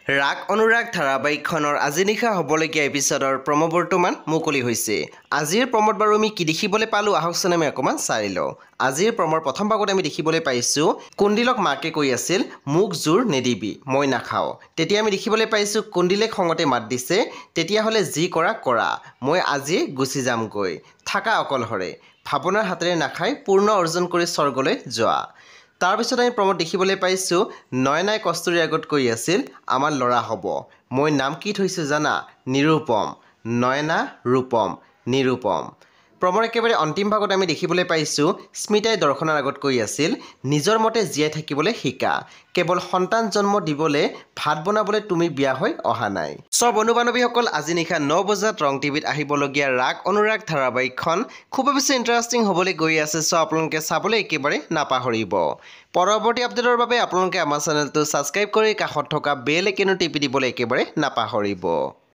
ৰাগ অনুৰাগ ধাৰাবাহিকখনৰ আজি নিশা হ'বলগীয়া এপিছডৰ প্ৰম' বৰ্তমান মুকলি হৈছে। আজিৰ প্ৰম'ত বাৰু আমি কি দেখিবলৈ পালোঁ আহকচোন আমি অকণমান চাই লওঁ। আজিৰ প্ৰম'ৰ প্ৰথম ভাগত আমি দেখিবলৈ পাইছোঁ কুণ্ডিলক মাকে কৈ আছিল মোক জোৰ নিদিবি মই নাখাওঁ। তেতিয়া আমি দেখিবলৈ পাইছোঁ কুণ্ডিলে খঙতে মাত দিছে তেতিয়াহ'লে যি কৰা কৰা মই আজিয়ে গুচি যামগৈ, থাকা অকলশৰে, ভাৱনাৰ হাতেৰে নাখাই পূৰ্ণ অৰ্জন কৰি স্বৰ্গলৈ যোৱা। তাৰপিছত আমি প্ৰম'ত দেখিবলৈ পাইছোঁ নয়নাই কস্তুৰীৰ আগত কৈ আছিল আমাৰ ল'ৰা হ'ব, মই নাম কি থৈছোঁ জানা, নিৰুপম, নয়না ৰূপম নিৰুপম। প্ৰম'ৰ একেবাৰে অন্তিম ভাগত আমি দেখিবলৈ পাইছোঁ স্মিতাই দৰ্শনৰ আগত কৈ আছিল নিজৰ মতে জীয়াই থাকিবলৈ শিকা, কেৱল সন্তান জন্ম দিবলৈ ভাত বনাবলৈ তুমি বিয়া হৈ অহা নাই। চ' বন্ধু বান্ধৱীসকল আজি নিশা 9 বজাত ৰং টিভিত আহিবলগীয়া ৰাগ অনুৰাগ ধাৰাবাহিকখন খুবেই বেছি ইণ্টাৰেষ্টিং হ'বলৈ গৈ আছে। চ' আপোনালোকে চাবলৈ একেবাৰে নাপাহৰিব। পৰৱৰ্তী আপডেটৰ বাবে আপোনালোকে আমাৰ চেনেলটো ছাবস্ক্ৰাইব কৰি কাষত থকা বেল আইকনটো টিপি দিবলৈ একেবাৰে নাপাহৰিব।